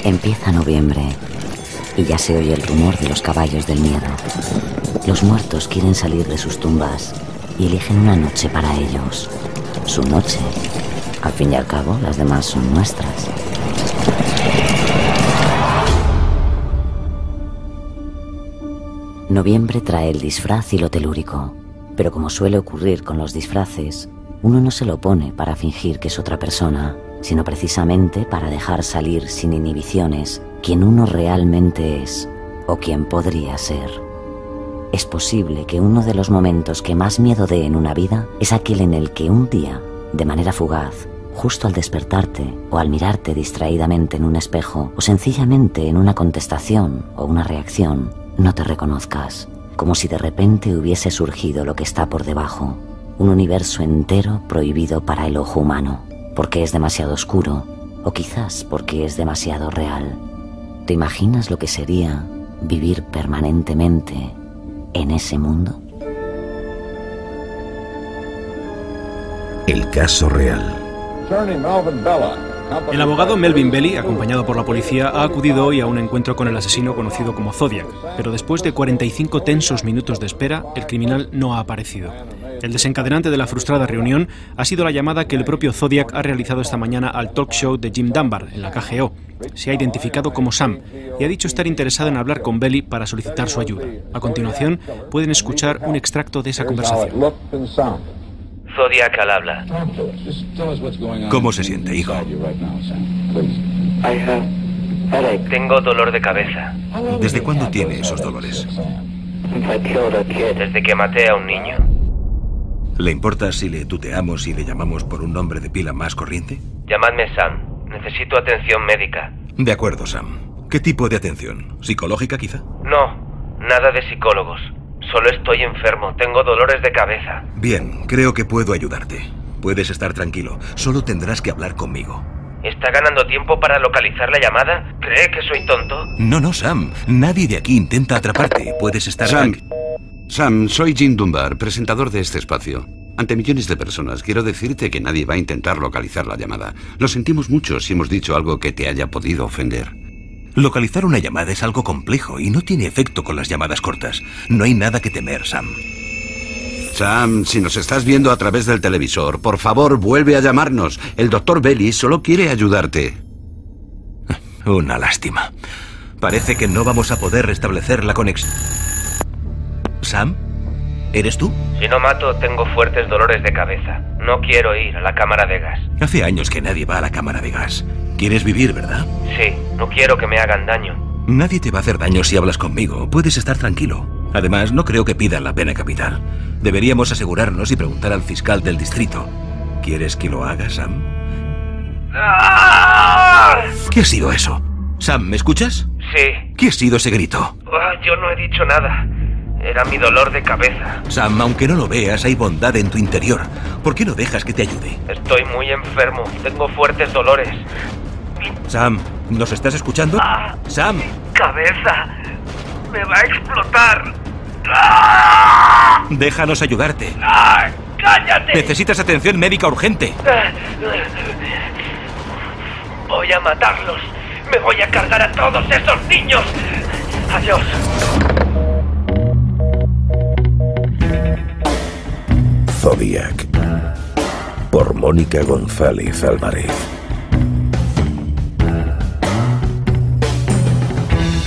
Empieza noviembre y ya se oye el rumor de los caballos del miedo. Los muertos quieren salir de sus tumbas y eligen una noche para ellos. Su noche. Al fin y al cabo, las demás son nuestras. Noviembre trae el disfraz y lo telúrico, pero como suele ocurrir con los disfraces, uno no se lo pone para fingir que es otra persona, sino precisamente para dejar salir sin inhibiciones quien uno realmente es o quien podría ser. Es posible que uno de los momentos que más miedo dé en una vida es aquel en el que un día, de manera fugaz, justo al despertarte o al mirarte distraídamente en un espejo o sencillamente en una contestación o una reacción, no te reconozcas, como si de repente hubiese surgido lo que está por debajo, un universo entero prohibido para el ojo humano, porque es demasiado oscuro o quizás porque es demasiado real. ¿Te imaginas lo que sería vivir permanentemente en ese mundo? El caso real. El abogado Melvin Belli, acompañado por la policía, ha acudido hoy a un encuentro con el asesino conocido como Zodiac, pero después de 45 tensos minutos de espera, el criminal no ha aparecido. El desencadenante de la frustrada reunión ha sido la llamada que el propio Zodiac ha realizado esta mañana al talk show de Jim Dunbar, en la KGO. Se ha identificado como Sam y ha dicho estar interesado en hablar con Belli para solicitar su ayuda. A continuación, pueden escuchar un extracto de esa conversación. Zodiac al habla. ¿Cómo se siente, hijo? Tengo dolor de cabeza. ¿Desde cuándo tiene esos dolores? Desde que maté a un niño. ¿Le importa si le tuteamos y le llamamos por un nombre de pila más corriente? Llamadme Sam. Necesito atención médica. De acuerdo, Sam. ¿Qué tipo de atención? ¿Psicológica, quizá? No, nada de psicólogos. Solo estoy enfermo, tengo dolores de cabeza. Bien, creo que puedo ayudarte. Puedes estar tranquilo, solo tendrás que hablar conmigo. ¿Está ganando tiempo para localizar la llamada? ¿Cree que soy tonto? No, Sam. Nadie de aquí intenta atraparte. Puedes estar... Sam, soy Jim Dunbar, presentador de este espacio. Ante millones de personas, quiero decirte que nadie va a intentar localizar la llamada. Lo sentimos mucho si hemos dicho algo que te haya podido ofender. Localizar una llamada es algo complejo y no tiene efecto con las llamadas cortas. No hay nada que temer, Sam. Sam, si nos estás viendo a través del televisor, por favor, vuelve a llamarnos. El Dr. Belli solo quiere ayudarte. Una lástima. Parece que no vamos a poder restablecer la conexión. ¿Sam? ¿Eres tú? Si no mato, tengo fuertes dolores de cabeza. No quiero ir a la cámara de gas. Hace años que nadie va a la cámara de gas. ¿Quieres vivir, verdad? Sí, no quiero que me hagan daño. Nadie te va a hacer daño si hablas conmigo. Puedes estar tranquilo. Además, no creo que pidan la pena capital. Deberíamos asegurarnos y preguntar al fiscal del distrito. ¿Quieres que lo haga, Sam? ¡Ah! ¿Qué ha sido eso? Sam, ¿me escuchas? Sí. ¿Qué ha sido ese grito? Yo no he dicho nada. Era mi dolor de cabeza. Sam, aunque no lo veas, hay bondad en tu interior. ¿Por qué no dejas que te ayude? Estoy muy enfermo. Tengo fuertes dolores. Sam, ¿nos estás escuchando? Sam. Cabeza. Me va a explotar. Déjanos ayudarte. ¡Cállate! Necesitas atención médica urgente. Voy a matarlos. Me voy a cargar a todos esos niños. Adiós. Zodiac, por Mónica González Álvarez.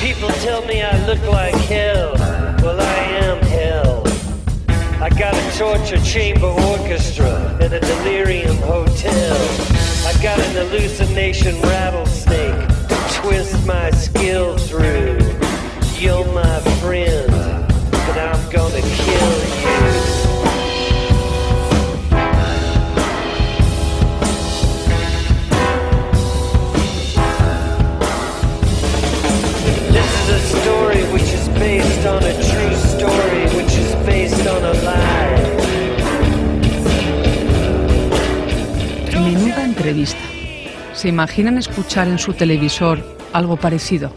People tell me I look like hell. Well, I am hell. I got a torture chamber orchestra and a delirium hotel. I got an hallucination rattlesnake to twist my skill through. You're my friend, but I'm gonna kill you. Based on a true story, which is based on a lie. Menuda entrevista. ¿Se imaginan escuchar en su televisor algo parecido?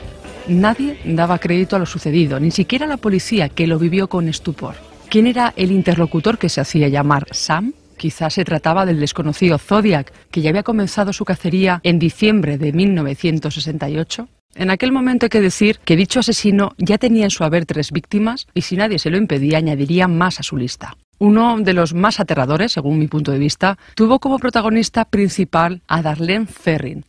Nadie daba crédito a lo sucedido, ni siquiera la policía, que lo vivió con estupor. ¿Quién era el interlocutor que se hacía llamar Sam? Quizás se trataba del desconocido Zodiac, que ya había comenzado su cacería en diciembre de 1968. En aquel momento hay que decir que dicho asesino ya tenía en su haber 3 víctimas y si nadie se lo impedía añadiría más a su lista. Uno de los más aterradores, según mi punto de vista, tuvo como protagonista principal a Darlene Ferrin.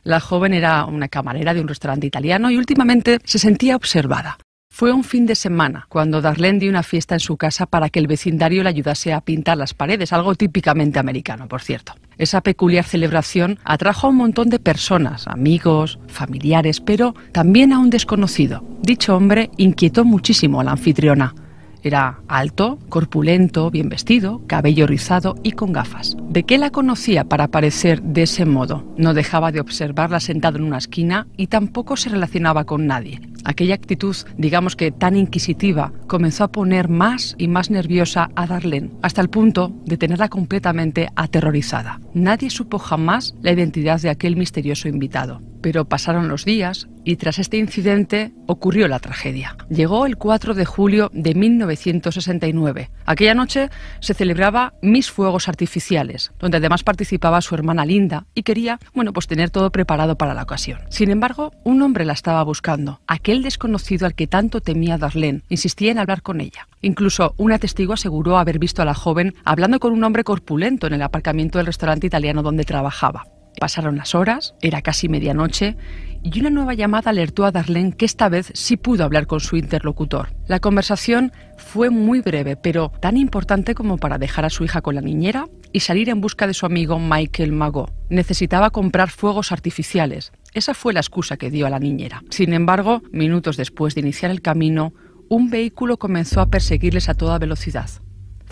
La joven era una camarera de un restaurante italiano y últimamente se sentía observada. Fue un fin de semana cuando Darlene dio una fiesta en su casa para que el vecindario le ayudase a pintar las paredes, algo típicamente americano, por cierto. Esa peculiar celebración atrajo a un montón de personas, amigos, familiares, pero también a un desconocido. Dicho hombre inquietó muchísimo a la anfitriona. Era alto, corpulento, bien vestido, cabello rizado y con gafas. ¿De qué la conocía para parecer de ese modo? No dejaba de observarla sentado en una esquina y tampoco se relacionaba con nadie. Aquella actitud, digamos que tan inquisitiva, comenzó a poner más y más nerviosa a Darlene, hasta el punto de tenerla completamente aterrorizada. Nadie supo jamás la identidad de aquel misterioso invitado. Pero pasaron los días y tras este incidente ocurrió la tragedia. Llegó el 4 de julio de 1969. Aquella noche se celebraba Mis Fuegos Artificiales, donde además participaba su hermana Linda y quería, pues tener todo preparado para la ocasión. Sin embargo, un hombre la estaba buscando. Aquel desconocido al que tanto temía Darlene insistía en hablar con ella. Incluso una testigo aseguró haber visto a la joven hablando con un hombre corpulento en el aparcamiento del restaurante italiano donde trabajaba. Pasaron las horas, era casi medianoche, y una nueva llamada alertó a Darlene que esta vez sí pudo hablar con su interlocutor. La conversación fue muy breve, pero tan importante como para dejar a su hija con la niñera y salir en busca de su amigo Michael Magot. Necesitaba comprar fuegos artificiales. Esa fue la excusa que dio a la niñera. Sin embargo, minutos después de iniciar el camino, un vehículo comenzó a perseguirles a toda velocidad.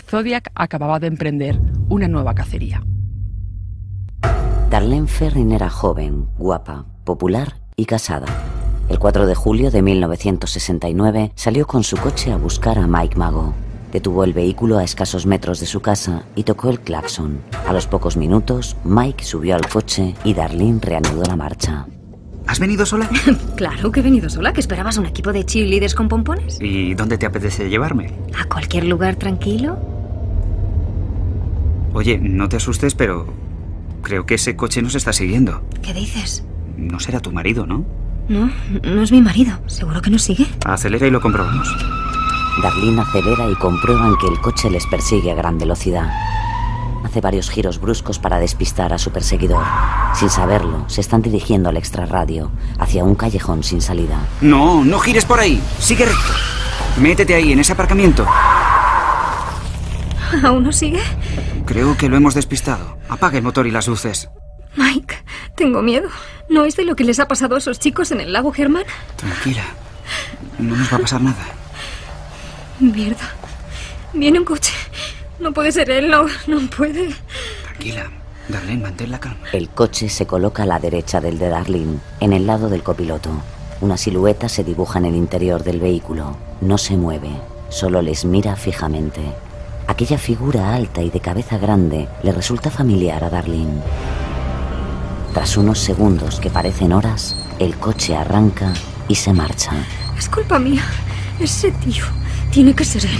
Zodiac acababa de emprender una nueva cacería. Darlene Ferrin era joven, guapa, popular y casada. El 4 de julio de 1969 salió con su coche a buscar a Mike Magot. Detuvo el vehículo a escasos metros de su casa y tocó el claxon. A los pocos minutos, Mike subió al coche y Darlene reanudó la marcha. ¿Has venido sola? Claro que he venido sola. ¿Que esperabas un equipo de cheerleaders con pompones? ¿Y dónde te apetece llevarme? ¿A cualquier lugar tranquilo? Oye, no te asustes, pero creo que ese coche nos está siguiendo. ¿Qué dices? No será tu marido, ¿no? No es mi marido. ¿Seguro que nos sigue? Acelera y lo comprobamos. Darlene acelera y comprueban que el coche les persigue a gran velocidad. Hace varios giros bruscos para despistar a su perseguidor. Sin saberlo, se están dirigiendo al extrarradio, hacia un callejón sin salida. No gires por ahí. Sigue recto. Métete ahí, en ese aparcamiento. ¿Aún no sigue? Creo que lo hemos despistado. Apaga el motor y las luces. Mike, tengo miedo. ¿No es de lo que les ha pasado a esos chicos en el lago Germán? Tranquila. No nos va a pasar nada. Mierda. Viene un coche. No puede ser él, no puede. Tranquila. Darlene, mantén la calma. El coche se coloca a la derecha del de Darlene, en el lado del copiloto. Una silueta se dibuja en el interior del vehículo. No se mueve, solo les mira fijamente. Aquella figura alta y de cabeza grande le resulta familiar a Darlene. Tras unos segundos que parecen horas, el coche arranca y se marcha. Es culpa mía. Ese tío tiene que ser él.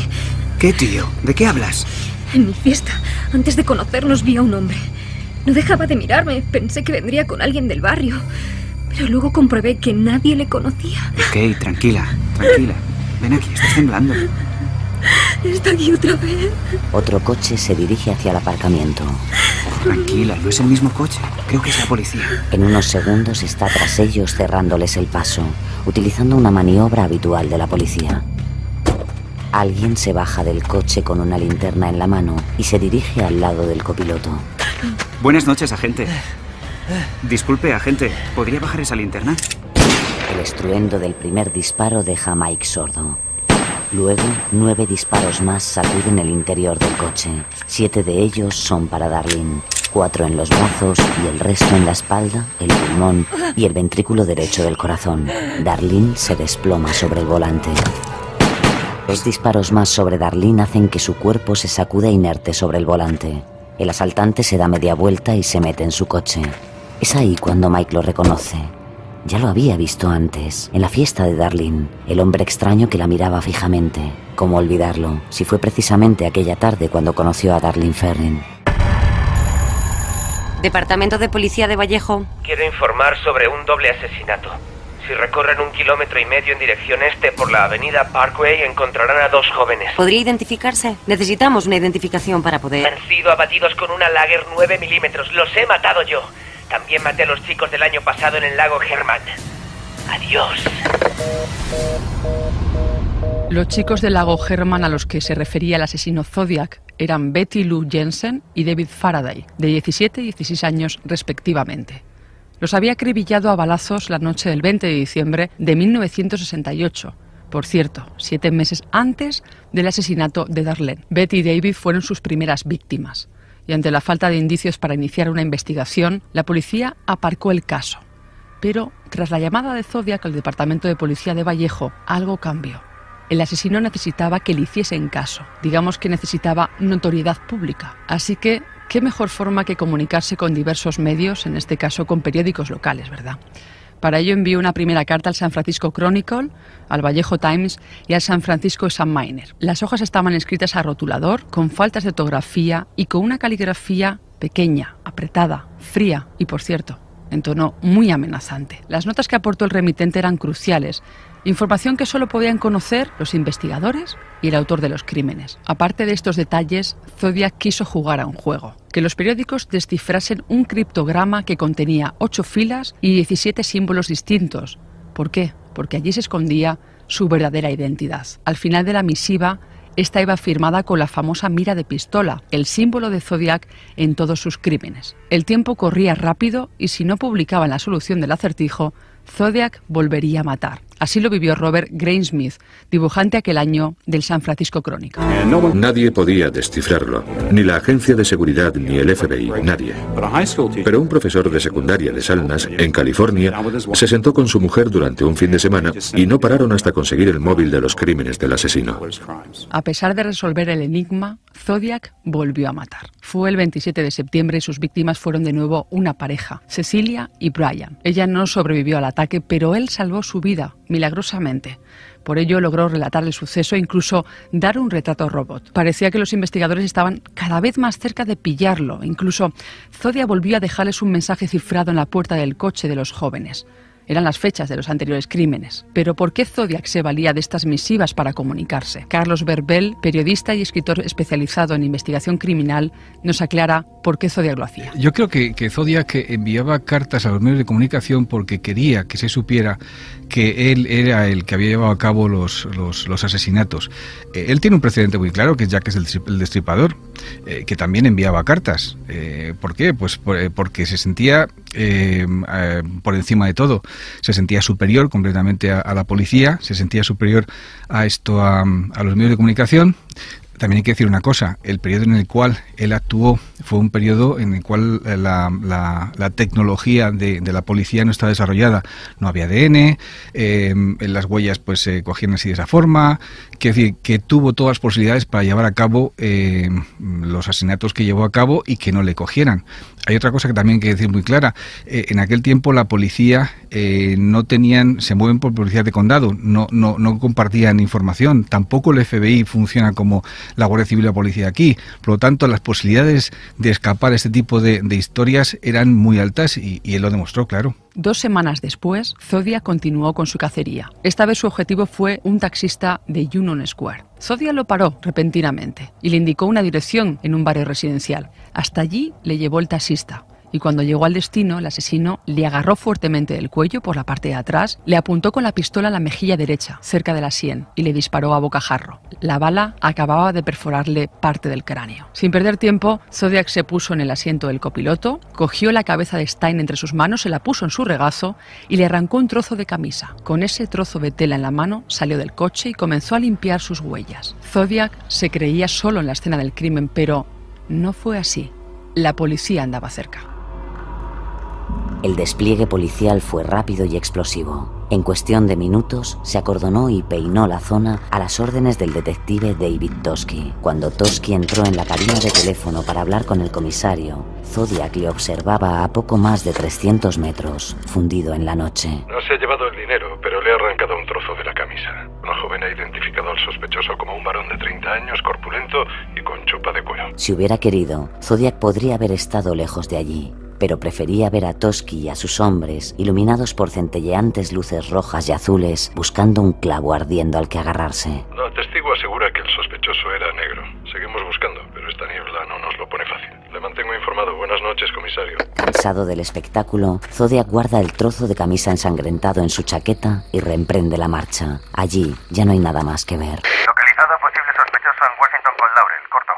¿Qué tío? ¿De qué hablas? En mi fiesta, antes de conocernos, vi a un hombre. No dejaba de mirarme. Pensé que vendría con alguien del barrio. Pero luego comprobé que nadie le conocía. Ok, tranquila. Ven aquí, estás temblando. Está aquí otra vez. Otro coche se dirige hacia el aparcamiento. Tranquila, no es el mismo coche. Creo que es la policía. En unos segundos está tras ellos cerrándoles el paso, utilizando una maniobra habitual de la policía. Alguien se baja del coche con una linterna en la mano y se dirige al lado del copiloto. Buenas noches, agente. Disculpe, agente, ¿podría bajar esa linterna? El estruendo del primer disparo deja a Mike sordo. Luego, 9 disparos más sacuden el interior del coche. 7 de ellos son para Darlene, 4 en los brazos y el resto en la espalda, el pulmón y el ventrículo derecho del corazón. Darlene se desploma sobre el volante. 2 disparos más sobre Darlene hacen que su cuerpo se sacude inerte sobre el volante. El asaltante se da media vuelta y se mete en su coche. Es ahí cuando Mike lo reconoce. Ya lo había visto antes, en la fiesta de Darlene, el hombre extraño que la miraba fijamente. ¿Cómo olvidarlo, si fue precisamente aquella tarde cuando conoció a Darlene Ferrin? Departamento de Policía de Vallejo. Quiero informar sobre un doble asesinato. Si recorren 1,5 kilómetros en dirección este por la avenida Parkway, encontrarán a 2 jóvenes. ¿Podría identificarse? Necesitamos una identificación para poder... Han sido abatidos con una Lager 9 milímetros. Los he matado yo. También maté a los chicos del año pasado en el lago Herman. Adiós. Los chicos del lago Herman a los que se refería el asesino Zodiac eran Betty Lou Jensen y David Faraday, de 17 y 16 años respectivamente. Los había acribillado a balazos la noche del 20 de diciembre de 1968. Por cierto, 7 meses antes del asesinato de Darlene. Betty y David fueron sus primeras víctimas. Y ante la falta de indicios para iniciar una investigación, la policía aparcó el caso. Pero, tras la llamada de Zodiac al Departamento de Policía de Vallejo, algo cambió. El asesino necesitaba que le hiciesen caso. Digamos que necesitaba notoriedad pública. Así que, ¿qué mejor forma que comunicarse con diversos medios, en este caso con periódicos locales, verdad? Para ello envió una primera carta al San Francisco Chronicle, al Vallejo Times y al San Francisco Examiner. Las hojas estaban escritas a rotulador, con faltas de ortografía y con una caligrafía pequeña, apretada, fría y, por cierto, en tono muy amenazante. Las notas que aportó el remitente eran cruciales, información que solo podían conocer los investigadores y el autor de los crímenes. Aparte de estos detalles, Zodiac quiso jugar a un juego. Que los periódicos descifrasen un criptograma que contenía 8 filas y 17 símbolos distintos. ¿Por qué? Porque allí se escondía su verdadera identidad. Al final de la misiva, esta iba firmada con la famosa mira de pistola, el símbolo de Zodiac en todos sus crímenes. El tiempo corría rápido y si no publicaban la solución del acertijo, Zodiac volvería a matar. Así lo vivió Robert Grainsmith, dibujante aquel año del San Francisco Chronicle. Nadie podía descifrarlo, ni la agencia de seguridad ni el FBI, nadie. Pero un profesor de secundaria de Salnas, en California, se sentó con su mujer durante un fin de semana y no pararon hasta conseguir el móvil de los crímenes del asesino. A pesar de resolver el enigma, Zodiac volvió a matar. Fue el 27 de septiembre y sus víctimas fueron de nuevo una pareja, Cecilia y Brian. Ella no sobrevivió al ataque, pero él salvó su vida, milagrosamente. Por ello logró relatar el suceso e incluso dar un retrato robot. Parecía que los investigadores estaban cada vez más cerca de pillarlo. Incluso Zodiac volvió a dejarles un mensaje cifrado en la puerta del coche de los jóvenes. Eran las fechas de los anteriores crímenes. Pero ¿por qué Zodiac se valía de estas misivas para comunicarse? Carlos Verbel, periodista y escritor especializado en investigación criminal, nos aclara por qué Zodiac lo hacía. Yo creo que Zodiac enviaba cartas a los medios de comunicación porque quería que se supiera que él era el que había llevado a cabo los asesinatos. Él tiene un precedente muy claro, que es Jack el Destripador, que también enviaba cartas. ¿Por qué? Pues porque se sentía por encima de todo. Se sentía superior completamente a la policía, se sentía superior a los medios de comunicación. También hay que decir una cosa, el periodo en el cual él actuó fue un periodo en el cual la tecnología de la policía no estaba desarrollada. No había ADN, las huellas pues se cogían así de esa forma, que decir, que tuvo todas las posibilidades para llevar a cabo los asesinatos que llevó a cabo y que no le cogieran. Hay otra cosa que también hay que decir muy clara, en aquel tiempo la policía se mueven por policías de condado, no compartían información, tampoco el FBI funciona como la Guardia Civil y la policía aquí, por lo tanto las posibilidades de escapar a este tipo de historias eran muy altas y él lo demostró, claro. 2 semanas después, Zodiac continuó con su cacería. Esta vez su objetivo fue un taxista de Union Square. Zodiac lo paró repentinamente y le indicó una dirección en un barrio residencial. Hasta allí le llevó el taxista. Y cuando llegó al destino, el asesino le agarró fuertemente del cuello por la parte de atrás, le apuntó con la pistola a la mejilla derecha, cerca de la sien, y le disparó a bocajarro. La bala acababa de perforarle parte del cráneo. Sin perder tiempo, Zodiac se puso en el asiento del copiloto, cogió la cabeza de Stein entre sus manos, se la puso en su regazo y le arrancó un trozo de camisa. Con ese trozo de tela en la mano, salió del coche y comenzó a limpiar sus huellas. Zodiac se creía solo en la escena del crimen, pero no fue así. La policía andaba cerca. El despliegue policial fue rápido y explosivo. En cuestión de minutos, se acordonó y peinó la zona a las órdenes del detective David Toschi. Cuando Toschi entró en la cabina de teléfono para hablar con el comisario, Zodiac le observaba a poco más de 300 metros, fundido en la noche. No se ha llevado el dinero, pero le ha arrancado un trozo de la camisa. Una joven ha identificado al sospechoso como un varón de 30 años, corpulento y con chupa de cuero. Si hubiera querido, Zodiac podría haber estado lejos de allí. pero prefería ver a Toschi y a sus hombres, iluminados por centelleantes luces rojas y azules, buscando un clavo ardiendo al que agarrarse. El testigo asegura que el sospechoso era negro. Seguimos buscando, pero esta niebla no nos lo pone fácil. Le mantengo informado. Buenas noches, comisario. Cansado del espectáculo, Zodiac guarda el trozo de camisa ensangrentado en su chaqueta y reemprende la marcha. Allí ya no hay nada más que ver. Localizado posible sospechoso en Washington con Laurel. Corto.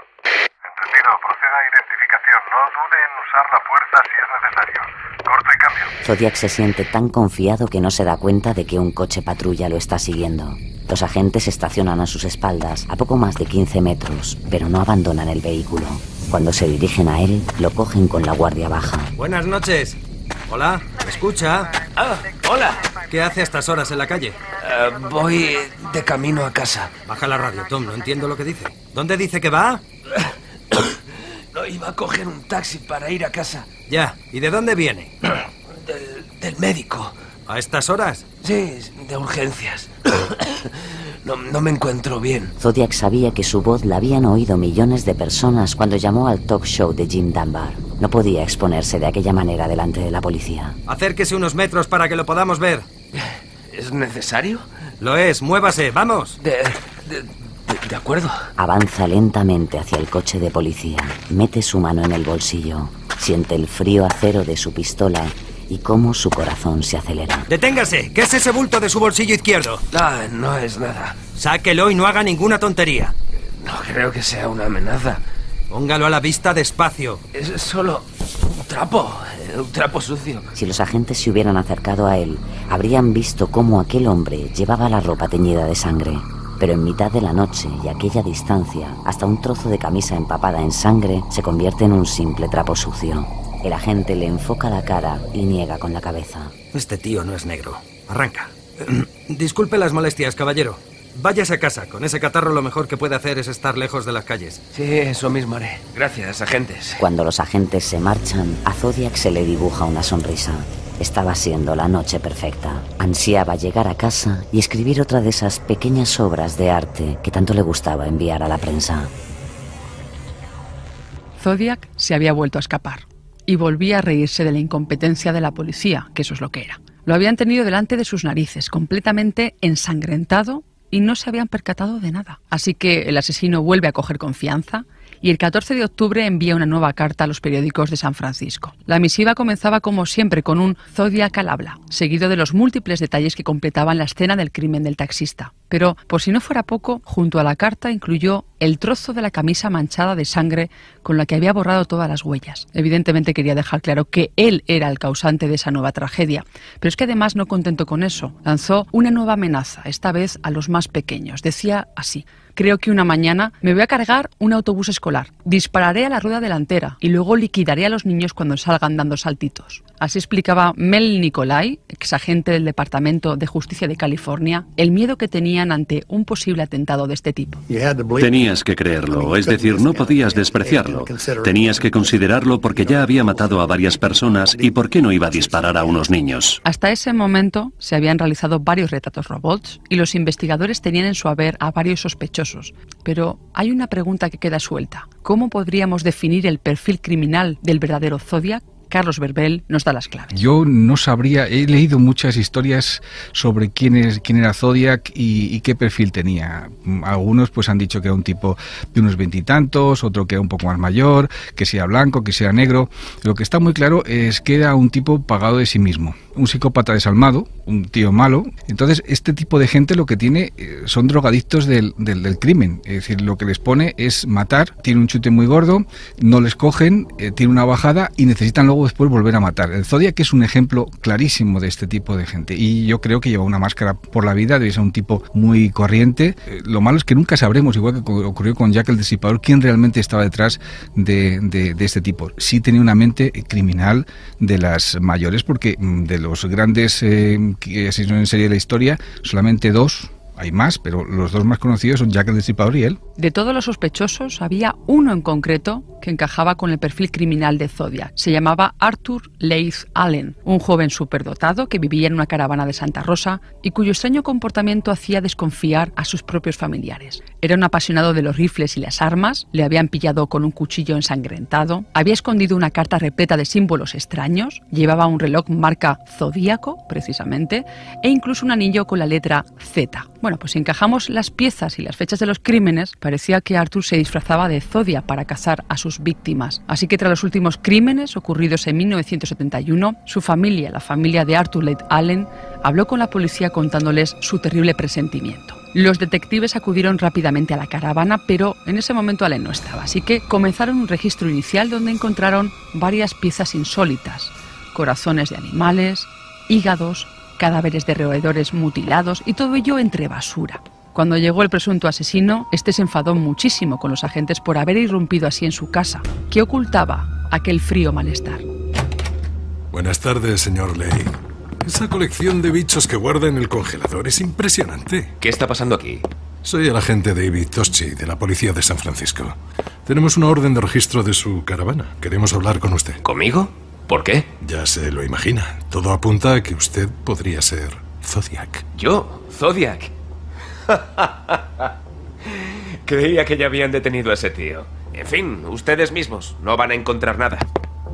Entendido. Proceda a identificación. No dude en usar la fuerza si es necesario. Corto y cambio. Zodiac se siente tan confiado que no se da cuenta de que un coche patrulla lo está siguiendo. Los agentes estacionan a sus espaldas, a poco más de 15 metros, pero no abandonan el vehículo. Cuando se dirigen a él, lo cogen con la guardia baja. Buenas noches. Hola, ¿me escucha? Ah, hola. ¿Qué hace a estas horas en la calle? Voy de camino a casa. Baja la radio, Tom, no entiendo lo que dice. ¿Dónde dice que va? No, iba a coger un taxi para ir a casa. Ya, ¿y de dónde viene? Del médico. ¿A estas horas? Sí, de urgencias. No me encuentro bien. Zodiac sabía que su voz la habían oído millones de personas cuando llamó al talk show de Jim Dunbar. No podía exponerse de aquella manera delante de la policía. Acérquese unos metros para que lo podamos ver. ¿Es necesario? Lo es, muévase, vamos. De acuerdo. Avanza lentamente hacia el coche de policía. Mete su mano en el bolsillo. Siente el frío acero de su pistola y cómo su corazón se acelera. ¡Deténgase! ¿Qué es ese bulto de su bolsillo izquierdo? No es nada. Sáquelo y no haga ninguna tontería. No creo que sea una amenaza. Póngalo a la vista despacio. Es solo un trapo sucio. Si los agentes se hubieran acercado a él, habrían visto cómo aquel hombre llevaba la ropa teñida de sangre. Pero en mitad de la noche y a aquella distancia, hasta un trozo de camisa empapada en sangre se convierte en un simple trapo sucio. El agente le enfoca la cara y niega con la cabeza. Este tío no es negro. Arranca. Disculpe las molestias, caballero. Váyase a casa. Con ese catarro lo mejor que puede hacer es estar lejos de las calles. Sí, eso mismo haré. Gracias, agentes. Cuando los agentes se marchan, a Zodiac se le dibuja una sonrisa. Estaba siendo la noche perfecta. Ansiaba llegar a casa y escribir otra de esas pequeñas obras de arte que tanto le gustaba enviar a la prensa. Zodiac se había vuelto a escapar y volvía a reírse de la incompetencia de la policía, que eso es lo que era. Lo habían tenido delante de sus narices, completamente ensangrentado, y no se habían percatado de nada. Así que el asesino vuelve a coger confianza y el 14 de octubre envía una nueva carta a los periódicos de San Francisco. La misiva comenzaba como siempre con un Zodiac al habla, seguido de los múltiples detalles que completaban la escena del crimen del taxista. Pero, por si no fuera poco, junto a la carta incluyó el trozo de la camisa manchada de sangre con la que había borrado todas las huellas. Evidentemente quería dejar claro que él era el causante de esa nueva tragedia. Pero es que además, no contento con eso, lanzó una nueva amenaza, esta vez a los más pequeños. Decía así: creo que una mañana me voy a cargar un autobús escolar, dispararé a la rueda delantera y luego liquidaré a los niños cuando salgan dando saltitos. Así explicaba Mel Nicolai, exagente del Departamento de Justicia de California, el miedo que tenían ante un posible atentado de este tipo. Tenías que creerlo, es decir, no podías despreciarlo. Tenías que considerarlo porque ya había matado a varias personas y por qué no iba a disparar a unos niños. Hasta ese momento se habían realizado varios retratos robots y los investigadores tenían en su haber a varios sospechosos. Pero hay una pregunta que queda suelta. ¿Cómo podríamos definir el perfil criminal del verdadero Zodiac? Carlos Verbel nos da las claves. Yo no sabría, he leído muchas historias sobre quién era Zodiac y qué perfil tenía. Algunos pues han dicho que era un tipo de unos 20 y tantos, otro que era un poco más mayor, que sea blanco, que sea negro. Lo que está muy claro es que era un tipo pagado de sí mismo, un psicópata desalmado, un tío malo. Entonces este tipo de gente lo que tiene son drogadictos del crimen, es decir, lo que les pone es matar, tiene un chute muy gordo, no les cogen, tiene una bajada y necesitan luego después volver a matar. El Zodiac es un ejemplo clarísimo de este tipo de gente y yo creo que lleva una máscara por la vida, debe ser un tipo muy corriente. Lo malo es que nunca sabremos, igual que ocurrió con Jack el Destripador, quién realmente estaba detrás de este tipo. Sí tenía una mente criminal de las mayores, porque de los grandes asesinos en serie de la historia, solamente dos. Hay más, pero los dos más conocidos son Jack el Destripador y él. De todos los sospechosos, había uno en concreto que encajaba con el perfil criminal de Zodiac. Se llamaba Arthur Leigh Allen, un joven superdotado que vivía en una caravana de Santa Rosa y cuyo extraño comportamiento hacía desconfiar a sus propios familiares. Era un apasionado de los rifles y las armas, le habían pillado con un cuchillo ensangrentado, había escondido una carta repleta de símbolos extraños, llevaba un reloj marca Zodíaco, precisamente, e incluso un anillo con la letra Z. Bueno, pues si encajamos las piezas y las fechas de los crímenes, parecía que Arthur se disfrazaba de Zodiac para cazar a sus víctimas. Así que tras los últimos crímenes ocurridos en 1971, su familia, la familia de Arthur Leigh Allen, habló con la policía contándoles su terrible presentimiento. Los detectives acudieron rápidamente a la caravana, pero en ese momento Allen no estaba, así que comenzaron un registro inicial donde encontraron varias piezas insólitas: corazones de animales, hígados, cadáveres de roedores mutilados y todo ello entre basura. Cuando llegó el presunto asesino, este se enfadó muchísimo con los agentes por haber irrumpido así en su casa, que ocultaba aquel frío malestar. Buenas tardes, señor Leigh. Esa colección de bichos que guarda en el congelador es impresionante. ¿Qué está pasando aquí? Soy el agente David Toschi, de la policía de San Francisco. Tenemos una orden de registro de su caravana. Queremos hablar con usted. ¿Conmigo? ¿Por qué? Ya se lo imagina. Todo apunta a que usted podría ser Zodiac. ¿Yo? ¿Zodiac? Creía que ya habían detenido a ese tío. En fin, ustedes mismos no van a encontrar nada.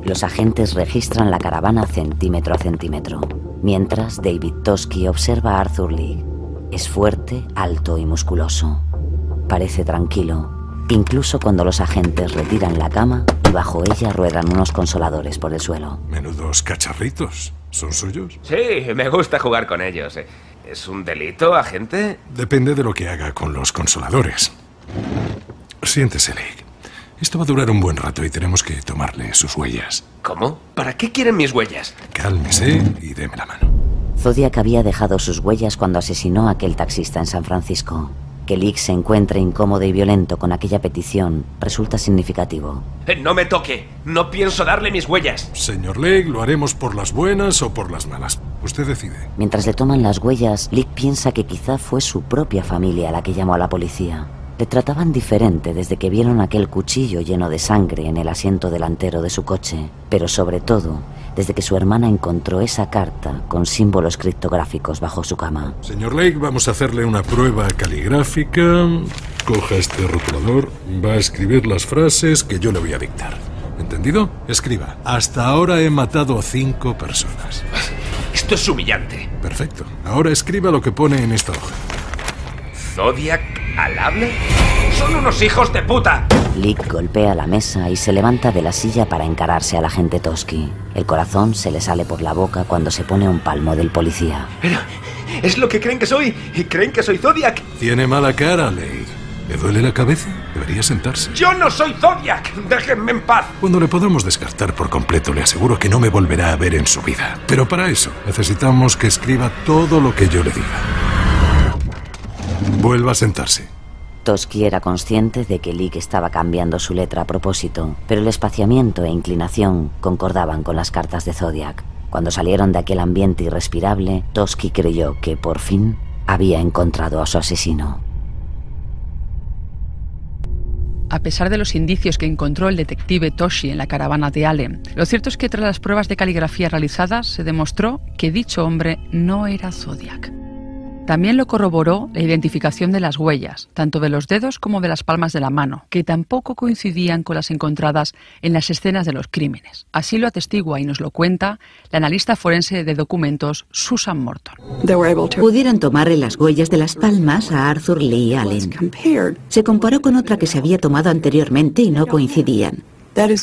Los agentes registran la caravana centímetro a centímetro, mientras David Toschi observa a Arthur Leigh. Es fuerte, alto y musculoso. Parece tranquilo, incluso cuando los agentes retiran la cama y bajo ella ruedan unos consoladores por el suelo. Menudos cacharritos. ¿Son suyos? Sí, me gusta jugar con ellos. ¿Es un delito, agente? Depende de lo que haga con los consoladores. Siéntese, Leigh. Esto va a durar un buen rato y tenemos que tomarle sus huellas. ¿Cómo? ¿Para qué quieren mis huellas? Cálmese y deme la mano. Zodiac había dejado sus huellas cuando asesinó a aquel taxista en San Francisco. Que Leigh se encuentre incómodo y violento con aquella petición resulta significativo. ¡No me toque! ¡No pienso darle mis huellas! Señor Leigh, lo haremos por las buenas o por las malas. Usted decide. Mientras le toman las huellas, Leigh piensa que quizá fue su propia familia la que llamó a la policía. Le trataban diferente desde que vieron aquel cuchillo lleno de sangre en el asiento delantero de su coche, pero sobre todo desde que su hermana encontró esa carta con símbolos criptográficos bajo su cama. Señor Leigh, vamos a hacerle una prueba caligráfica. Coja este rotulador, va a escribir las frases que yo le voy a dictar. ¿Entendido? Escriba. Hasta ahora he matado a 5 personas. Esto es humillante. Perfecto. Ahora escriba lo que pone en esta hoja. ¿Zodiac al hable? ¡Son unos hijos de puta! Leigh golpea la mesa y se levanta de la silla para encararse al agente Toschi. El corazón se le sale por la boca cuando se pone a un palmo del policía. Pero es lo que creen que soy. ¿Y creen que soy Zodiac? Tiene mala cara, Leigh. ¿Le duele la cabeza? Debería sentarse. ¡Yo no soy Zodiac! ¡Déjenme en paz! Cuando le podamos descartar por completo, le aseguro que no me volverá a ver en su vida. Pero para eso, necesitamos que escriba todo lo que yo le diga. Vuelva a sentarse. Toschi era consciente de que Leigh estaba cambiando su letra a propósito, pero el espaciamiento e inclinación concordaban con las cartas de Zodiac. Cuando salieron de aquel ambiente irrespirable, Toschi creyó que, por fin, había encontrado a su asesino. A pesar de los indicios que encontró el detective Toschi en la caravana de Allen, lo cierto es que tras las pruebas de caligrafía realizadas se demostró que dicho hombre no era Zodiac. También lo corroboró la identificación de las huellas, tanto de los dedos como de las palmas de la mano, que tampoco coincidían con las encontradas en las escenas de los crímenes. Así lo atestigua y nos lo cuenta la analista forense de documentos Susan Morton. Pudieron tomarle las huellas de las palmas a Arthur Leigh Allen. Se comparó con otra que se había tomado anteriormente y no coincidían.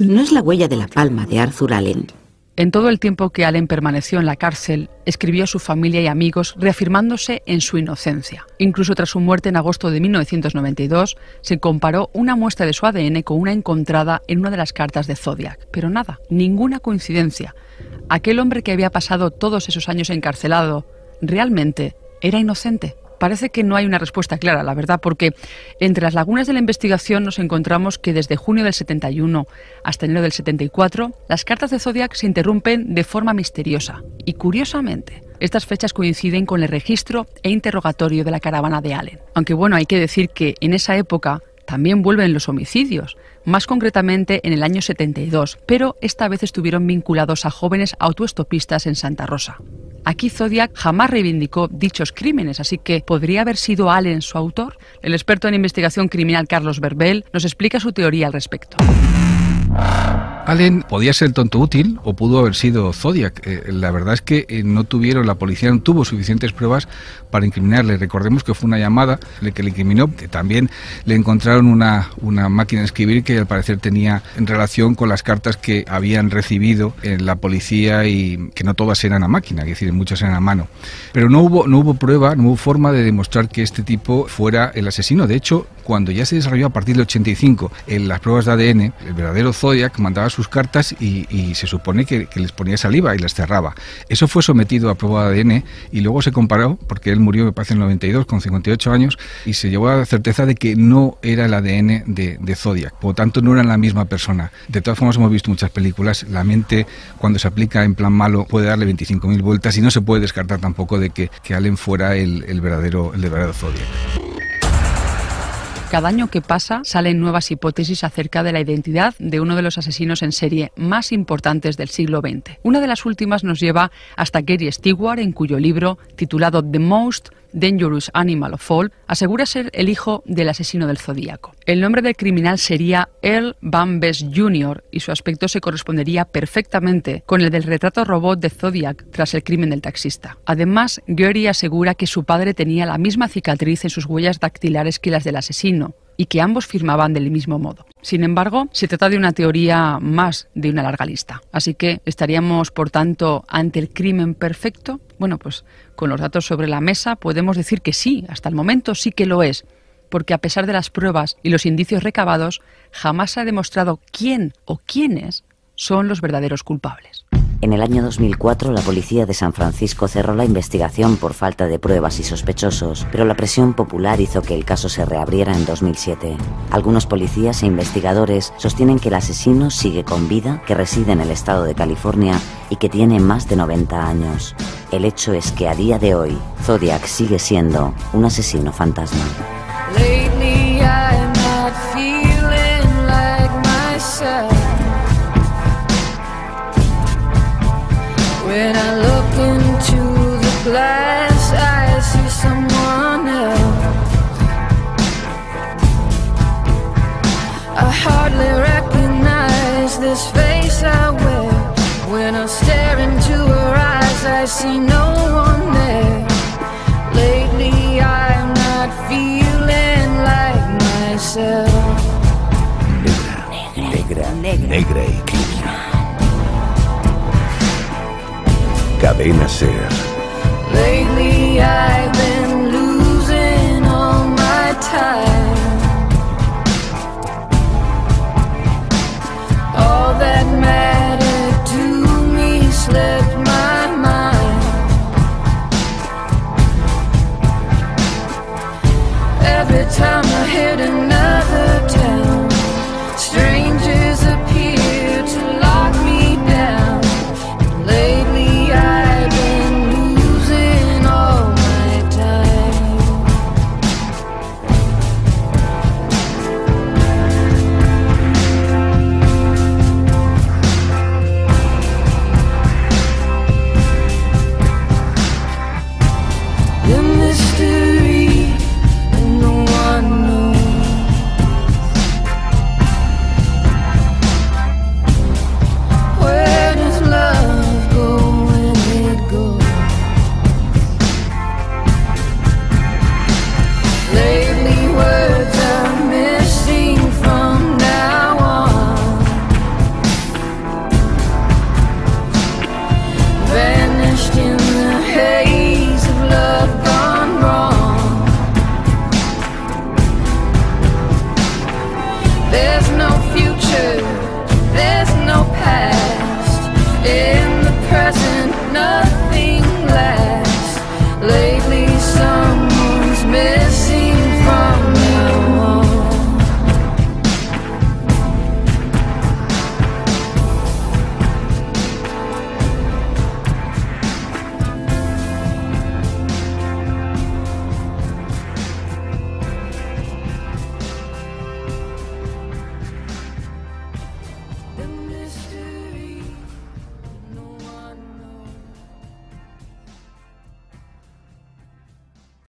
No es la huella de la palma de Arthur Allen. En todo el tiempo que Allen permaneció en la cárcel, escribió a su familia y amigos reafirmándose en su inocencia. Incluso tras su muerte en agosto de 1992, se comparó una muestra de su ADN con una encontrada en una de las cartas de Zodiac. Pero nada, ninguna coincidencia. Aquel hombre que había pasado todos esos años encarcelado, ¿realmente era inocente? Parece que no hay una respuesta clara, la verdad, porque entre las lagunas de la investigación nos encontramos que desde junio del 71 hasta enero del 74, las cartas de Zodiac se interrumpen de forma misteriosa. Y curiosamente, estas fechas coinciden con el registro e interrogatorio de la caravana de Allen. Aunque bueno, hay que decir que en esa época También vuelven los homicidios, más concretamente en el año 72, pero esta vez estuvieron vinculados a jóvenes autoestopistas en Santa Rosa. Aquí Zodiac jamás reivindicó dichos crímenes, así que ¿podría haber sido Allen su autor? El experto en investigación criminal Carlos Berbel nos explica su teoría al respecto. Allen podía ser el tonto útil o pudo haber sido Zodiac. La verdad es que la policía no tuvo suficientes pruebas para incriminarle. Recordemos que fue una llamada que le incriminó. También le encontraron una máquina de escribir que al parecer tenía en relación con las cartas que habían recibido en la policía y que no todas eran a máquina, es decir, muchas eran a mano. Pero no hubo prueba, no hubo forma de demostrar que este tipo fuera el asesino. De hecho, cuando ya se desarrolló a partir del 85 en las pruebas de ADN, el verdadero Zodiac mandaba sus cartas y se supone que les ponía saliva y las cerraba. Eso fue sometido a prueba de ADN y luego se comparó, porque él murió, me parece, en el 92, con 58 años, y se llegó a la certeza de que no era el ADN de Zodiac. Por lo tanto, no eran la misma persona. De todas formas, hemos visto muchas películas. La mente, cuando se aplica en plan malo, puede darle 25.000 vueltas y no se puede descartar tampoco de que Allen fuera el verdadero Zodiac. Cada año que pasa salen nuevas hipótesis acerca de la identidad de uno de los asesinos en serie más importantes del siglo XX. Una de las últimas nos lleva hasta Gary Stewart, en cuyo libro, titulado The Most Dangerous Animal of All, asegura ser el hijo del asesino del Zodíaco. El nombre del criminal sería Earl Van Best Jr. y su aspecto se correspondería perfectamente con el del retrato robot de Zodiac tras el crimen del taxista. Además, Gary asegura que su padre tenía la misma cicatriz en sus huellas dactilares que las del asesino y que ambos firmaban del mismo modo. Sin embargo, se trata de una teoría más de una larga lista. Así que, ¿estaríamos, por tanto, ante el crimen perfecto? Bueno, pues con los datos sobre la mesa podemos decir que sí, hasta el momento sí que lo es, porque a pesar de las pruebas y los indicios recabados, jamás se ha demostrado quién o quiénes son los verdaderos culpables. En el año 2004, la policía de San Francisco cerró la investigación por falta de pruebas y sospechosos, pero la presión popular hizo que el caso se reabriera en 2007. Algunos policías e investigadores sostienen que el asesino sigue con vida, que reside en el estado de California y que tiene más de 90 años. El hecho es que a día de hoy, Zodiac sigue siendo un asesino fantasma. Lately I'm not feeling like myself. When I look into the glass, I see someone else. I hardly recognize this face I wear. When I stare into her eyes, I see no one there. Lately I'm not feeling like myself. Negra y criminal. Cadena SER. Lately I